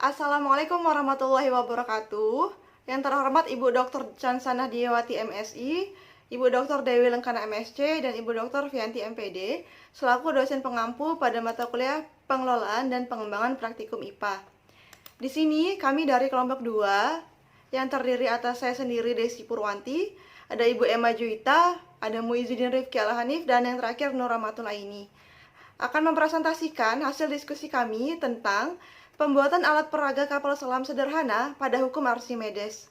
Assalamualaikum warahmatullahi wabarakatuh. Yang terhormat Ibu Dr. Chansana Diawati MSI, Ibu Dr. Dewi Lengkana MSc, dan Ibu Dr. Vianti MPD, selaku dosen pengampu pada mata kuliah Pengelolaan dan Pengembangan Praktikum IPA. Di sini kami dari kelompok 2 yang terdiri atas saya sendiri Desi Purwanti, ada Ibu Emma Juwita, ada Muizuddin Rifki Al-Hanif, dan yang terakhir Nur Rahmatul Aini. Akan mempresentasikan hasil diskusi kami tentang pembuatan alat peraga kapal selam sederhana pada hukum Archimedes.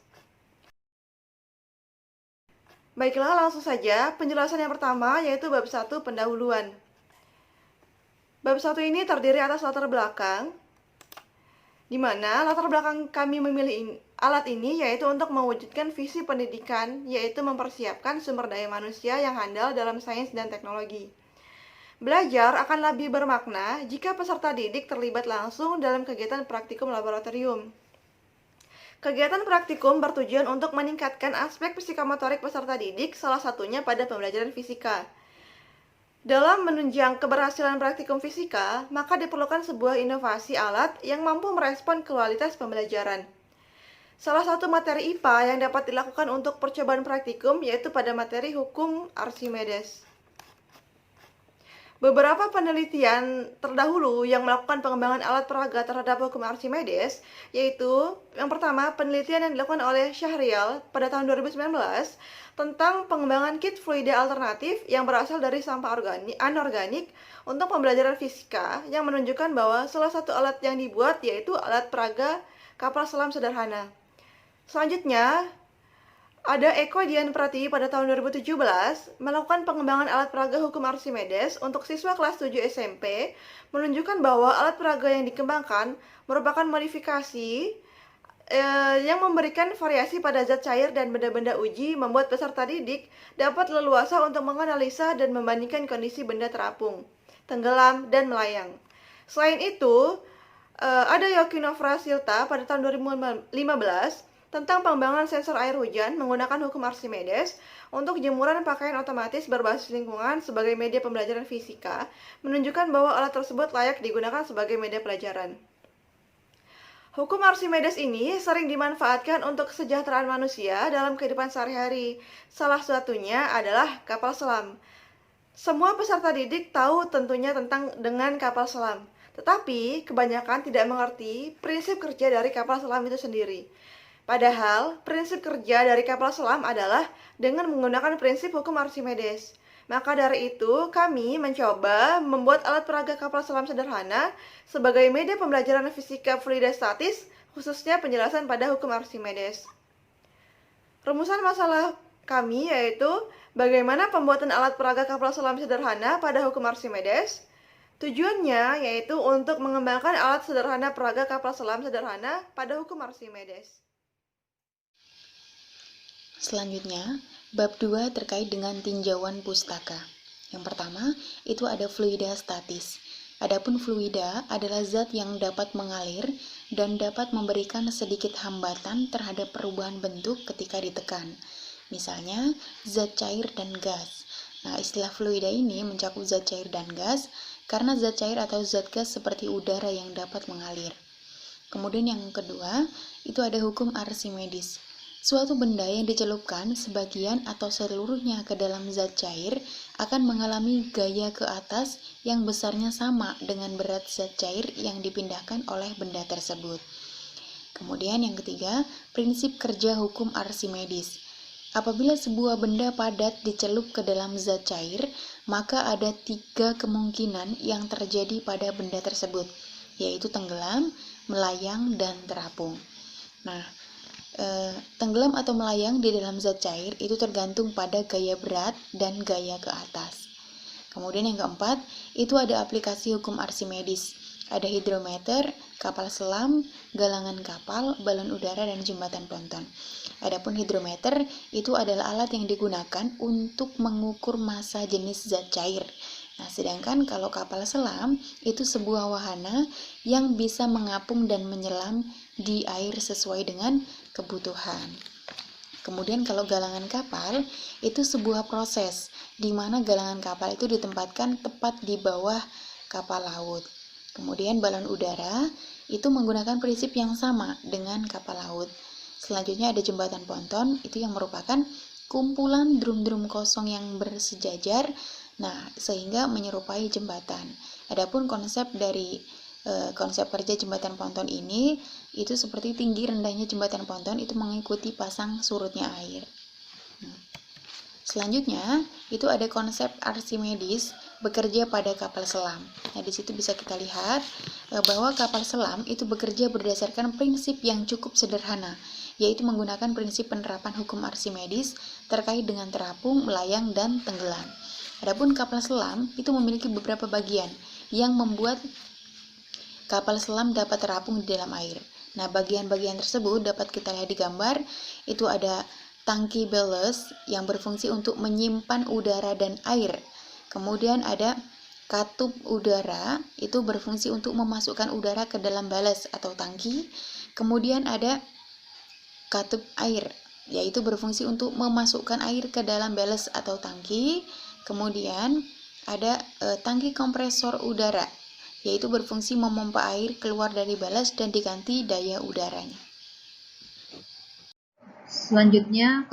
Baiklah, langsung saja penjelasan yang pertama yaitu bab 1 pendahuluan. Bab 1 ini terdiri atas latar belakang, di mana latar belakang kami memilih alat ini yaitu untuk mewujudkan visi pendidikan, yaitu mempersiapkan sumber daya manusia yang handal dalam sains dan teknologi. Belajar akan lebih bermakna jika peserta didik terlibat langsung dalam kegiatan praktikum laboratorium. Kegiatan praktikum bertujuan untuk meningkatkan aspek psikomotorik peserta didik, salah satunya pada pembelajaran fisika. Dalam menunjang keberhasilan praktikum fisika, maka diperlukan sebuah inovasi alat yang mampu merespon kualitas pembelajaran. Salah satu materi IPA yang dapat dilakukan untuk percobaan praktikum yaitu pada materi hukum Archimedes. Beberapa penelitian terdahulu yang melakukan pengembangan alat peraga terhadap hukum Archimedes, yaitu yang pertama penelitian yang dilakukan oleh Syahrial pada tahun 2019 tentang pengembangan kit fluida alternatif yang berasal dari sampah anorganik untuk pembelajaran fisika yang menunjukkan bahwa salah satu alat yang dibuat yaitu alat peraga kapal selam sederhana. Selanjutnya, ada Eko Dian Pratiwi pada tahun 2017 melakukan pengembangan alat peraga hukum Archimedes untuk siswa kelas 7 SMP, menunjukkan bahwa alat peraga yang dikembangkan merupakan modifikasi yang memberikan variasi pada zat cair dan benda-benda uji, membuat peserta didik dapat leluasa untuk menganalisa dan membandingkan kondisi benda terapung, tenggelam, dan melayang. Selain itu, ada Yokinofra Silta pada tahun 2015 tentang pengembangan sensor air hujan menggunakan hukum Archimedes untuk jemuran pakaian otomatis berbasis lingkungan sebagai media pembelajaran fisika, menunjukkan bahwa alat tersebut layak digunakan sebagai media pelajaran. Hukum Archimedes ini sering dimanfaatkan untuk kesejahteraan manusia dalam kehidupan sehari-hari. Salah satunya adalah kapal selam. Semua peserta didik tahu tentunya dengan kapal selam, tetapi kebanyakan tidak mengerti prinsip kerja dari kapal selam itu sendiri. Padahal, prinsip kerja dari kapal selam adalah dengan menggunakan prinsip hukum Archimedes. Maka dari itu, kami mencoba membuat alat peraga kapal selam sederhana sebagai media pembelajaran fisika fluida statis, khususnya penjelasan pada hukum Archimedes. Rumusan masalah kami yaitu bagaimana pembuatan alat peraga kapal selam sederhana pada hukum Archimedes. Tujuannya yaitu untuk mengembangkan alat sederhana peraga kapal selam sederhana pada hukum Archimedes. Selanjutnya, bab 2 terkait dengan tinjauan pustaka. Yang pertama, itu ada fluida statis. Adapun fluida adalah zat yang dapat mengalir dan dapat memberikan sedikit hambatan terhadap perubahan bentuk ketika ditekan. Misalnya, zat cair dan gas. Nah, istilah fluida ini mencakup zat cair dan gas karena zat cair atau zat gas seperti udara yang dapat mengalir. Kemudian yang kedua, itu ada hukum Archimedes. Suatu benda yang dicelupkan sebagian atau seluruhnya ke dalam zat cair akan mengalami gaya ke atas yang besarnya sama dengan berat zat cair yang dipindahkan oleh benda tersebut. Kemudian yang ketiga, prinsip kerja hukum Archimedes. Apabila sebuah benda padat dicelup ke dalam zat cair, maka ada 3 kemungkinan yang terjadi pada benda tersebut, yaitu tenggelam, melayang, dan terapung. Nah, tenggelam atau melayang di dalam zat cair itu tergantung pada gaya berat dan gaya ke atas. Kemudian yang keempat, itu ada aplikasi hukum Archimedes. Ada hidrometer, kapal selam, galangan kapal, balon udara, dan jembatan ponton. Adapun hidrometer itu adalah alat yang digunakan untuk mengukur massa jenis zat cair. Nah, sedangkan kalau kapal selam itu sebuah wahana yang bisa mengapung dan menyelam di air sesuai dengan kebutuhan. Kemudian kalau galangan kapal itu sebuah proses di mana galangan kapal itu ditempatkan tepat di bawah kapal laut. Kemudian balon udara itu menggunakan prinsip yang sama dengan kapal laut. Selanjutnya ada jembatan ponton, itu yang merupakan kumpulan drum-drum kosong yang bersejajar, sehingga menyerupai jembatan. Adapun konsep kerja jembatan ponton ini itu seperti tinggi rendahnya jembatan ponton itu mengikuti pasang surutnya air. Selanjutnya itu ada konsep Archimedes bekerja pada kapal selam. Di situ bisa kita lihat bahwa kapal selam itu bekerja berdasarkan prinsip yang cukup sederhana, yaitu menggunakan prinsip penerapan hukum Archimedes terkait dengan terapung, melayang, dan tenggelam. Adapun kapal selam itu memiliki beberapa bagian yang membuat kapal selam dapat terapung di dalam air. Bagian-bagian tersebut dapat kita lihat di gambar. Itu ada tangki ballast yang berfungsi untuk menyimpan udara dan air. Kemudian ada katup udara, itu berfungsi untuk memasukkan udara ke dalam ballast atau tangki. Kemudian ada katup air, yaitu berfungsi untuk memasukkan air ke dalam ballast atau tangki. Kemudian ada tangki kompresor udara, yaitu berfungsi memompa air keluar dari ballast dan diganti daya udaranya. Selanjutnya,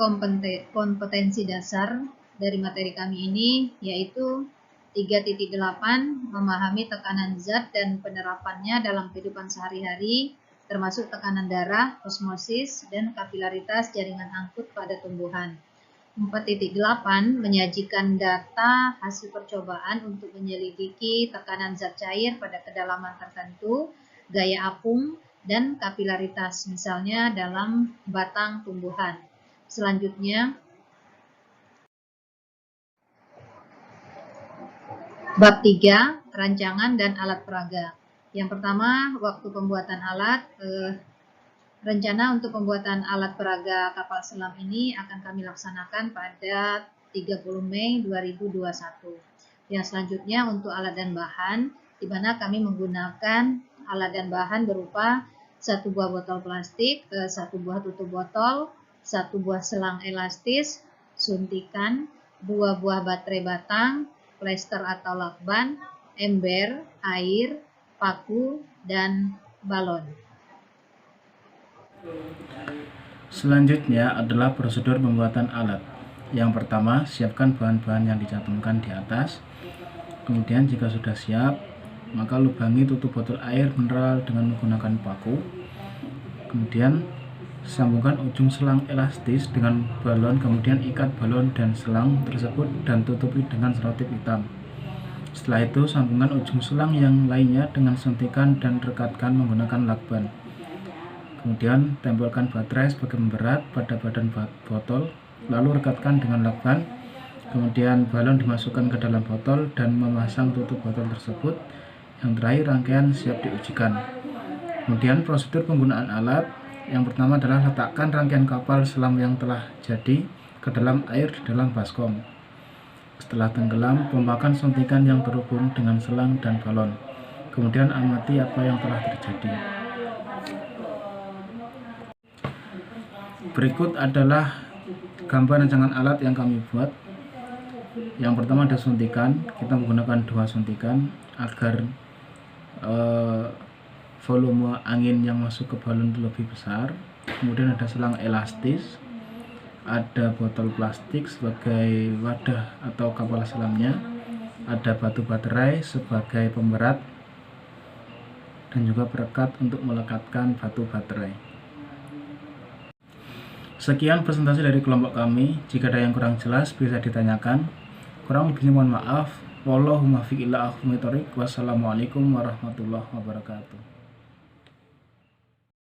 kompetensi dasar dari materi kami ini yaitu 3.8 memahami tekanan zat dan penerapannya dalam kehidupan sehari-hari, termasuk tekanan darah, osmosis, dan kapilaritas jaringan angkut pada tumbuhan. 4.8 menyajikan data hasil percobaan untuk menyelidiki tekanan zat cair pada kedalaman tertentu, gaya apung, dan kapilaritas, misalnya dalam batang tumbuhan. Selanjutnya, bab 3, rancangan dan alat peraga. Yang pertama, waktu pembuatan alat. Rencana untuk pembuatan alat peraga kapal selam ini akan kami laksanakan pada 30 Mei 2021. Yang selanjutnya untuk alat dan bahan, di mana kami menggunakan alat dan bahan berupa 1 buah botol plastik, 1 buah tutup botol, 1 buah selang elastis, suntikan, 2 buah baterai batang, plester atau lakban, ember, air, paku, dan balon. Selanjutnya adalah prosedur pembuatan alat. Yang pertama, siapkan bahan-bahan yang dicantumkan di atas. Kemudian jika sudah siap, maka lubangi tutup botol air mineral dengan menggunakan paku. Kemudian sambungkan ujung selang elastis dengan balon, kemudian ikat balon dan selang tersebut dan tutupi dengan selotip hitam. Setelah itu sambungkan ujung selang yang lainnya dengan suntikan dan rekatkan menggunakan lakban. Kemudian tempelkan baterai sebagai pemberat pada badan botol, lalu rekatkan dengan lakban. Kemudian balon dimasukkan ke dalam botol dan memasang tutup botol tersebut. Yang terakhir, rangkaian siap diujikan. Kemudian prosedur penggunaan alat. Yang pertama adalah letakkan rangkaian kapal selam yang telah jadi ke dalam air di dalam baskom. Setelah tenggelam, pompakan suntikan yang terhubung dengan selang dan balon. Kemudian amati apa yang telah terjadi. Berikut adalah gambar rancangan alat yang kami buat. Yang pertama ada suntikan. Kita menggunakan 2 suntikan agar volume angin yang masuk ke balon lebih besar. Kemudian ada selang elastis, ada botol plastik sebagai wadah atau kapal selamnya, ada batu baterai sebagai pemberat, dan juga perekat untuk melekatkan batu baterai. Sekian presentasi dari kelompok kami. Jika ada yang kurang jelas bisa ditanyakan. Kurang lebihnya mohon maaf. Wallahumma fiq ila akhir. Wassalamualaikum warahmatullahi wabarakatuh.